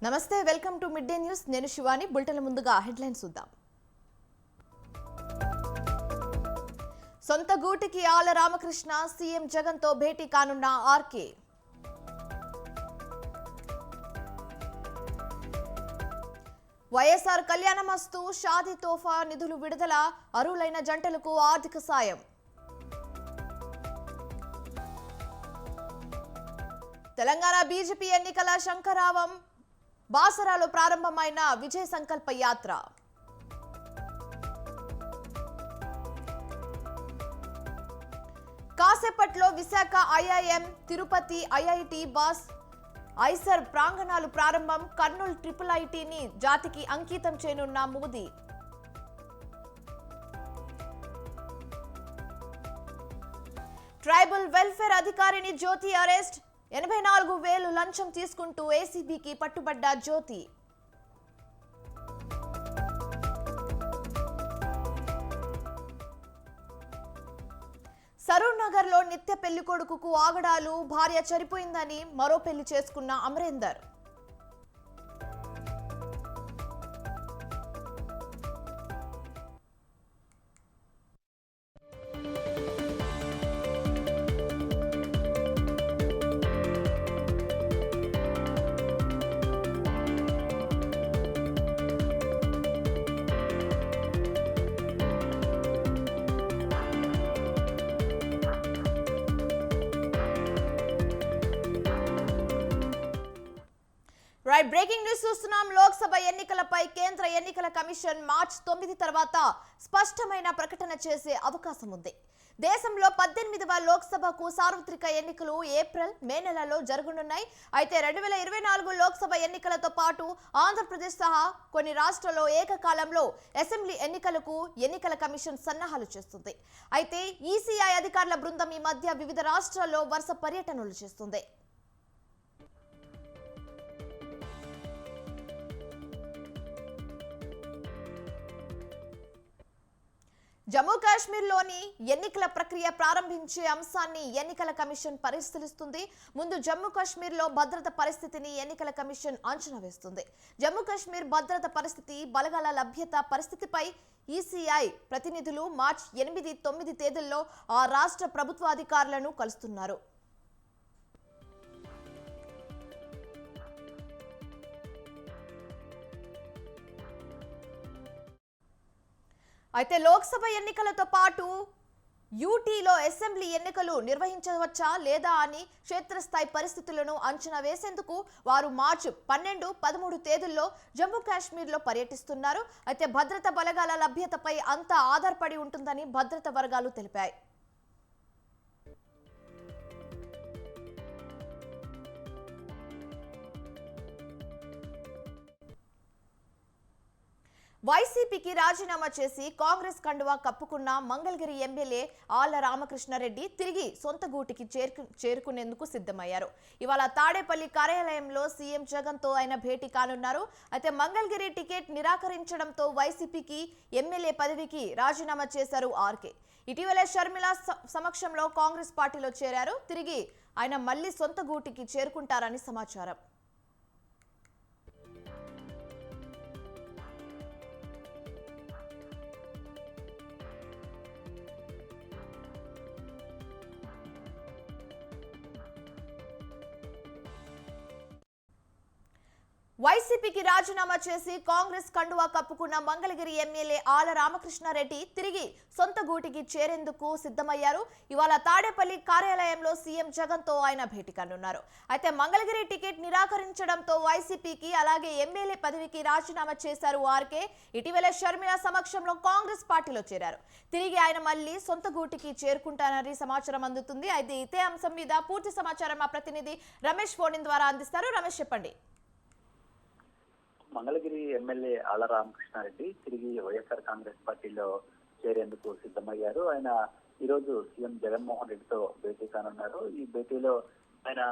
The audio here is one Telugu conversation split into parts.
నమస్తే, welcome to mid day news. నేను శివాని. బులెటిన్ ముందుగా హెడ్లైన్స్ చూద్దాం. సొంత గూటికి ఆళ్ల రామకృష్ణ, సీఎం జగన్ తో భేటీ కానున్న ఆర్కే. వైఎస్ఆర్ కళ్యాణమస్తు షాదీ తోఫా నిధులు విడుదల, అర్హులైన జంటలకు ఆర్థిక సాయం. తెలంగాణ బీజేపీ ఎన్నికల శంఖారావం, బాసరాలో ప్రారంభమైన విజయ సంకల్ప యాత్ర. కాసేపట్లో విశాఖ ఐఐఎం, తిరుపతి ఐఐటి బాస్ ఐసర్ ప్రాంగణాలు ప్రారంభం. కర్నూలు ట్రిపుల్ ఐటీని జాతికి అంకితం చేయనున్న మోదీ. ట్రైబల్ వెల్ఫేర్ అధికారిని జ్యోతి అరెస్ట్. 84,000 లంచం తీసుకుంటూ ఏసీబీకి పట్టుబడ్డ జ్యోతి. సరూర్ నగర్ లో నిత్య పెళ్లి కొడుకుకు ఆగడాలు, భార్య చనిపోయిందని మరో పెళ్లి చేసుకున్న అమరేందర్. బ్రేకింగ్ న్యూస్ చూస్తున్నాం. లోక్సభ ఎన్నికలపై కేంద్ర ఎన్నికల కమిషన్ మార్చి 9 తర్వాత స్పష్టమైన ప్రకటన చేసే అవకాశం ఉంది. దేశంలో 18వ లోక్సభకు సార్వత్రిక ఎన్నికలు ఏప్రిల్, మే నెలలో జరగనున్నాయి. అయితే 2024 లోక్సభ ఎన్నికలతో పాటు ఆంధ్రప్రదేశ్ సహా కొన్ని రాష్ట్రాల్లో ఏకకాలంలో అసెంబ్లీ ఎన్నికలకు ఎన్నికల కమిషన్ సన్నాహాలు చేస్తుంది. అయితే ఈసీఐ అధికారుల బృందం ఈ మధ్య వివిధ రాష్ట్రాల్లో వరుస పర్యటనలు చేస్తుంది. జమ్మూ కాశ్మీర్లోని ఎన్నికల ప్రక్రియ ప్రారంభించే అంశాన్ని ఎన్నికల కమిషన్ పరిశీలిస్తుంది. ముందు జమ్మూ కాశ్మీర్లో భద్రత పరిస్థితిని ఎన్నికల కమిషన్ అంచనా వేస్తుంది. జమ్మూ కాశ్మీర్ భద్రత పరిస్థితి, బలగాల లభ్యత పరిస్థితిపై ఈసీఐ ప్రతినిధులు మార్చి 8, 9 తేదీల్లో ఆ రాష్ట్ర ప్రభుత్వ అధికారులను కలుస్తున్నారు. అయితే లోక్సభ ఎన్నికలతో పాటు యూటీలో అసెంబ్లీ ఎన్నికలు నిర్వహించవచ్చా లేదా అని క్షేత్రస్థాయి పరిస్థితులను అంచనా వేసేందుకు వారు మార్చి 12, 13 తేదీల్లో జమ్మూ కాశ్మీర్లో పర్యటిస్తున్నారు. అయితే భద్రతా బలగాల లభ్యతపై అంతా ఆధారపడి ఉంటుందని భద్రతా వర్గాలు తెలిపాయి. వైసీపీకి రాజీనామా చేసి కాంగ్రెస్ కండువా కప్పుకున్న మంగళగిరి ఎమ్మెల్యే ఆళ్ల రామకృష్ణారెడ్డి తిరిగి సొంత గూటికి చేరుకునేందుకు సిద్ధమయ్యారు. ఇవాళ తాడేపల్లి కార్యాలయంలో సీఎం జగన్ తో ఆయన భేటీ కానున్నారు. అయితే మంగళగిరి టికెట్ నిరాకరించడంతో వైసీపీకి ఎమ్మెల్యే పదవికి రాజీనామా చేశారు ఆర్కే. ఇటీవల షర్మిల సమక్షంలో కాంగ్రెస్ పార్టీలో చేరారు. తిరిగి ఆయన మళ్లీ సొంత గూటికి చేరుకుంటారని సమాచారం. వైసీపీకి రాజీనామా చేసి కాంగ్రెస్ కండువా కప్పుకున్న మంగళగిరి ఎమ్మెల్యే ఆళ్ల రామకృష్ణారెడ్డి తిరిగి సొంత గూటికి చేరేందుకు సిద్ధమయ్యారు. ఇవాళ తాడేపల్లి కార్యాలయంలో సీఎం జగన్ తో ఆయన భేటీ కానున్నారు. అయితే మంగళగిరి టికెట్ నిరాకరించడంతో వైసీపీకి అలాగే ఎమ్మెల్యే పదవికి రాజీనామా చేశారు ఆర్కే. ఇటీవల షర్మిల సమక్షంలో కాంగ్రెస్ పార్టీలో చేరారు. తిరిగి ఆయన మళ్లీ సొంత గూటికి చేరుకుంటారని సమాచారం అందుతుంది. అయితే ఇదే అంశం మీద పూర్తి సమాచారం మా ప్రతినిధి రమేష్ ఫోన్ ద్వారా అందిస్తారు. రమేష్, చెప్పండి. మంగళగిరి ఎమ్మెల్యే ఆళ్ల రామకృష్ణారెడ్డి తిరిగి వైఎస్ఆర్ కాంగ్రెస్ పార్టీలో చేరేందుకు సిద్ధమయ్యారు. ఆయన ఈ రోజు సీఎం జగన్మోహన్ రెడ్డితో భేటీ కానున్నారు. ఈ భేటీలో ఆయన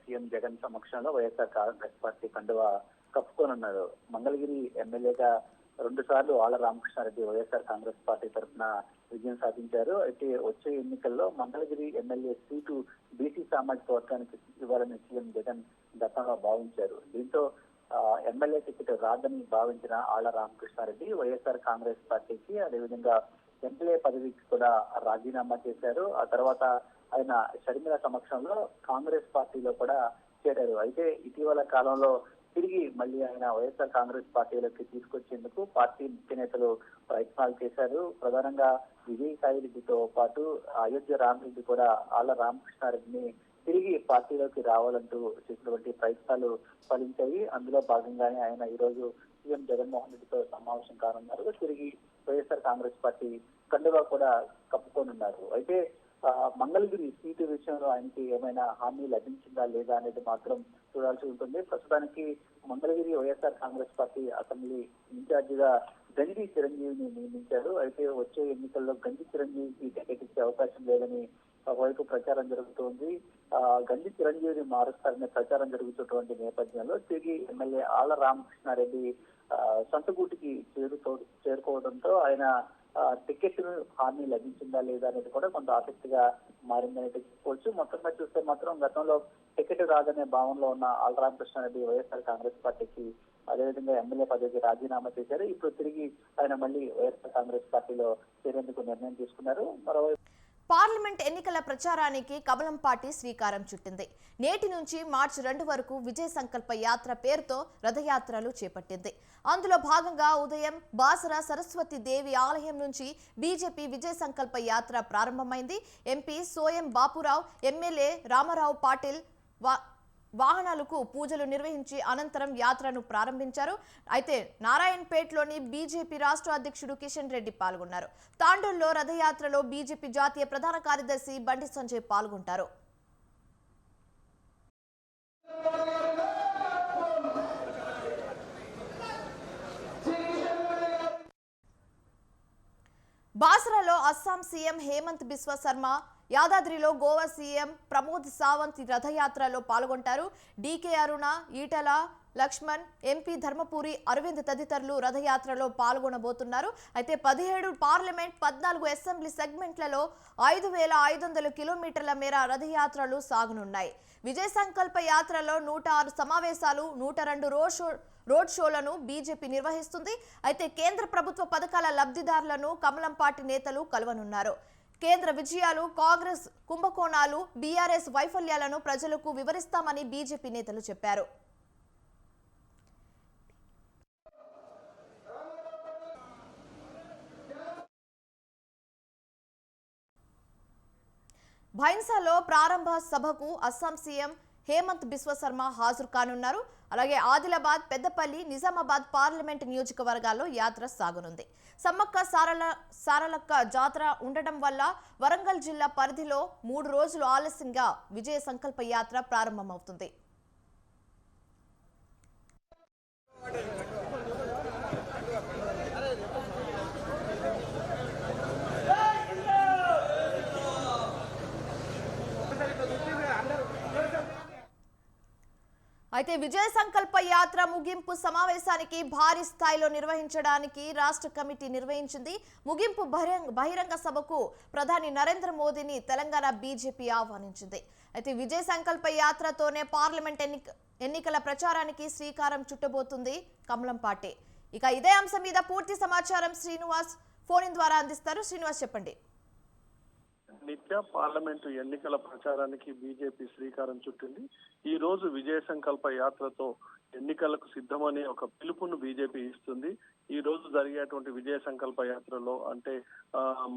సీఎం జగన్ సమక్షంలో వైఎస్ఆర్ కాంగ్రెస్ పార్టీ కండువా కప్పుకోనున్నారు. మంగళగిరి ఎమ్మెల్యేగా 2 సార్లు ఆళ్ల రామకృష్ణారెడ్డి వైఎస్ఆర్ కాంగ్రెస్ పార్టీ తరఫున విజయం సాధించారు. అయితే వచ్చే ఎన్నికల్లో మంగళగిరి ఎమ్మెల్యే సీటు బీసీ సామాజిక వర్గానికి ఇవ్వాలని సీఎం జగన్ గతంలో భావించారు. దీంతో ఎమ్మెల్యే టికెట్ రాదని భావించిన ఆళ్ల రామకృష్ణారెడ్డి వైఎస్ఆర్ కాంగ్రెస్ పార్టీకి, అదేవిధంగా ఎమ్మెల్యే పదవికి కూడా రాజీనామా చేశారు. ఆ తర్వాత ఆయన షర్మిల సమక్షంలో కాంగ్రెస్ పార్టీలో కూడా చేరారు. అయితే ఇటీవల కాలంలో తిరిగి మళ్ళీ ఆయన వైఎస్ఆర్ కాంగ్రెస్ పార్టీలోకి తీసుకొచ్చేందుకు పార్టీ ముఖ్య నేతలు ప్రయత్నాలు చేశారు. ప్రధానంగా విజయసాయి రెడ్డితో పాటు అయోధ్య రామరెడ్డి కూడా ఆళ్ల రామకృష్ణారెడ్డిని తిరిగి పార్టీలోకి రావాలంటూ చేసినటువంటి ప్రయత్నాలు ఫలించాయి. అందులో భాగంగానే ఆయన ఈ రోజు సీఎం జగన్మోహన్ రెడ్డితో సమావేశం కానున్నారు. తిరిగి వైఎస్ఆర్ కాంగ్రెస్ పార్టీ కండువా కూడా కప్పుకోనున్నారు. అయితే మంగళగిరి సీటు విషయంలో ఆయనకి ఏమైనా హామీ లభించిందా లేదా అనేది మాత్రం చూడాల్సి ఉంటుంది. ప్రస్తుతానికి మంగళగిరి వైఎస్ఆర్ కాంగ్రెస్ పార్టీ అసెంబ్లీ ఇన్ఛార్జిగా గంజి చిరంజీవిని నియమించారు. అయితే వచ్చే ఎన్నికల్లో గంజి చిరంజీవికి టికెట్ ఇచ్చే అవకాశం లేదని ఒకవైపు ప్రచారం జరుగుతోంది. గంజి చిరంజీవిని మారుస్తారనే ప్రచారం జరుగుతున్నటువంటి నేపథ్యంలో తిరిగి ఎమ్మెల్యే ఆళ్ల రామకృష్ణారెడ్డి సొంతగూటికి చేరుకోవడంతో ఆయన టికెట్ హామీ లభించిందా లేదా అనేది కూడా కొంత ఆసక్తిగా మారిందని చెప్పుకోవచ్చు. మొత్తంగా చూస్తే మాత్రం గతంలో టికెట్ రాదనే భావనలో ఉన్న ఆళ్ల రామకృష్ణారెడ్డి వైఎస్ఆర్ కాంగ్రెస్ పార్టీకి, అదేవిధంగా ఎమ్మెల్యే పదవికి రాజీనామా చేశారు. ఇప్పుడు తిరిగి ఆయన మళ్ళీ వైఎస్ఆర్ కాంగ్రెస్ పార్టీలో చేరేందుకు నిర్ణయం తీసుకున్నారు. మరోవైపు పార్లమెంట్ ఎన్నికల ప్రచారానికి కమలం పార్టీ శ్రీకారం చుట్టింది. నేటి నుంచి మార్చి 2 వరకు విజయ సంకల్ప యాత్ర పేరుతో రథయాత్రలు చేపట్టింది. అందులో భాగంగా ఉదయం బాసర సరస్వతి దేవి ఆలయం నుంచి బీజేపీ విజయ సంకల్ప యాత్ర ప్రారంభమైంది. ఎంపీ సోయం బాపురావు, ఎమ్మెల్యే రామారావు పాటిల్ వాహనాలకు పూజలు నిర్వహించి అనంతరం యాత్రను ప్రారంభించారు. అయితే నారాయణపేటలోని బీజేపీ రాష్ట్ర అధ్యక్షుడు కిషన్ రెడ్డి పాల్గొన్నారు. తాండూరులో రథయాత్రలో బీజేపీ జాతీయ ప్రధాన కార్యదర్శి బండి సంజయ్ పాల్గొంటారు. బాసరాలో అస్సాం సీఎం హేమంత్ బిశ్వ శర్మ, యాదాద్రిలో గోవా సీఎం ప్రమోద్ సావంత్ రథయాత్రలో పాల్గొంటారు. డీకే అరుణ, ఈటల లక్ష్మణ్, ఎంపీ ధర్మపురి అరవింద్ తదితరులు రథయాత్రలో పాల్గొనబోతున్నారు. అయితే 17 పార్లమెంట్, 14 అసెంబ్లీ సెగ్మెంట్లలో 5,500 కిలోమీటర్ల మేర రథయాత్రలు సాగనున్నాయి. విజయ సంకల్ప యాత్రలో 106 సమావేశాలు, 102 రోడ్ షోలను బీజేపీ నిర్వహిస్తుంది. అయితే కేంద్ర ప్రభుత్వ పథకాల లబ్ధిదారులను కమలం పార్టీ నేతలు కలవనున్నారు. కేంద్ర విజయాలు, కాంగ్రెస్ కుంభకోణాలు, బీఆర్ఎస్ వైఫల్యాలను ప్రజలకు వివరిస్తామని బీజేపీ నేతలు చెప్పారు. భైన్సాలో ప్రారంభ సభకు అస్సాం సీఎం హేమంత్ బిశ్వ శర్మ హాజరు కానున్నారు. అలాగే ఆదిలాబాద్, పెద్దపల్లి, నిజామాబాద్ పార్లమెంట్ నియోజకవర్గాల్లో యాత్ర సాగనుంది. సమ్మక్క సారలక్క జాతర ఉండటం వల్ల వరంగల్ జిల్లా పరిధిలో 3 రోజులు ఆలస్యంగా విజయ సంకల్ప యాత్ర ప్రారంభమవుతుంది. అయితే విజయ సంకల్ప యాత్ర ముగింపు సమావేశానికి భారీ స్థాయిలో నిర్వహించడానికి రాష్ట్ర కమిటీ నిర్వహించింది. ముగింపు బహిరంగ సభకు ప్రధాని నరేంద్ర మోదీని తెలంగాణ బీజేపీ ఆహ్వానించింది. అయితే విజయ సంకల్ప యాత్రతోనే పార్లమెంట్ ఎన్నికల ప్రచారానికి శ్రీకారం చుట్టబోతుంది కమలం పార్టీ. ఇక ఇదే అంశం మీద పూర్తి సమాచారం శ్రీనివాస్ ఫోన్ ఇన్ ద్వారా అందిస్తారు. శ్రీనివాస్ చెప్పండి. నిత్య పార్లమెంటు ఎన్నికల ప్రచారానికి బీజేపీ శ్రీకారం చుట్టింది. ఈ రోజు విజయ సంకల్ప యాత్రతో ఎన్నికలకు సిద్ధమని ఒక పిలుపును బీజేపీ ఇస్తుంది. ఈ రోజు జరిగేటువంటి విజయ సంకల్ప యాత్రలో అంటే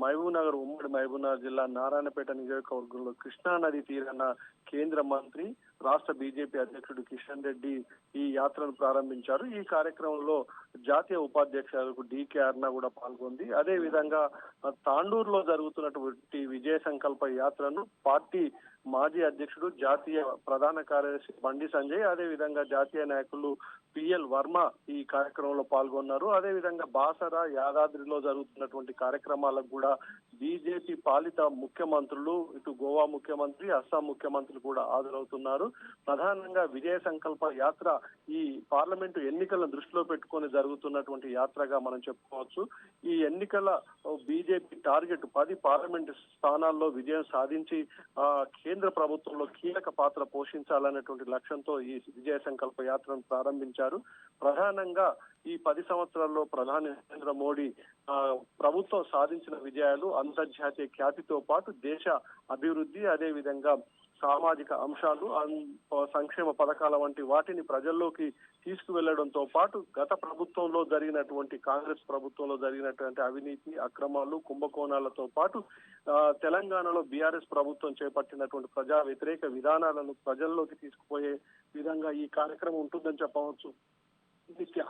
మహబూబ్నగర్, ఉమ్మడి మహబూబ్నగర్ జిల్లా నారాయణపేట నియోజకవర్గంలో కృష్ణా నది తీరాన కేంద్ర మంత్రి, రాష్ట్ర బీజేపీ అధ్యక్షుడు కిషన్ రెడ్డి ఈ యాత్రను ప్రారంభించారు. ఈ కార్యక్రమంలో జాతీయ ఉపాధ్యక్షులకు డీకే అరుణ కూడా పాల్గొంది. అదే విధంగా తాండూరులో జరుగుతున్నటువంటి విజయ సంకల్ప యాత్రను పార్టీ మాజీ అధ్యక్షుడు, జాతీయ ప్రధాన కార్యదర్శి బండి సంజయ్, అదే విధంగా జాతీయ నాయకులు పిఎల్ వర్మ ఈ కార్యక్రమంలో పాల్గొన్నారు. అదే విధంగా బాసర, యాదాద్రిలో జరుగుతున్నటువంటి కార్యక్రమాలకు కూడా బీజేపీ పాలిత ముఖ్యమంత్రులు, ఇటు గోవా ముఖ్యమంత్రి, అస్సాం ముఖ్యమంత్రులు కూడా హాజరవుతున్నారు. ప్రధానంగా విజయ సంకల్ప యాత్ర ఈ పార్లమెంటు ఎన్నికలను దృష్టిలో పెట్టుకొని జరుగుతున్నటువంటి యాత్రగా మనం చెప్పుకోవచ్చు. ఈ ఎన్నికల బీజేపీ టార్గెట్ 10 పార్లమెంటు స్థానాల్లో విజయం సాధించి కేంద్ర ప్రభుత్వంలో కీలక పాత్ర పోషించాలనేటువంటి లక్ష్యంతో ఈ విజయ సంకల్ప యాత్రను ప్రారంభించారు. ప్రధానంగా ఈ 10 సంవత్సరాల్లో ప్రధాని నరేంద్ర మోడీ ప్రభుత్వం సాధించిన విజయాలు, అంతర్జాతీయ ఖ్యాతితో పాటు దేశ అభివృద్ధి, అదే విధంగా సామాజిక అంశాలు, సంక్షేమ పథకాల వంటి వాటిని ప్రజల్లోకి తీసుకువెళ్లడంతో పాటు గత ప్రభుత్వంలో జరిగినటువంటి కాంగ్రెస్ ప్రభుత్వంలో జరిగినటువంటి అవినీతి, అక్రమాలు, కుంభకోణాలతో పాటు తెలంగాణలో బీఆర్ఎస్ ప్రభుత్వం చేపట్టినటువంటి ప్రజా వ్యతిరేక విధానాలను ప్రజల్లోకి తీసుకుపోయే విధంగా ఈ కార్యక్రమం ఉంటుందని చెప్పవచ్చు. నిత్య.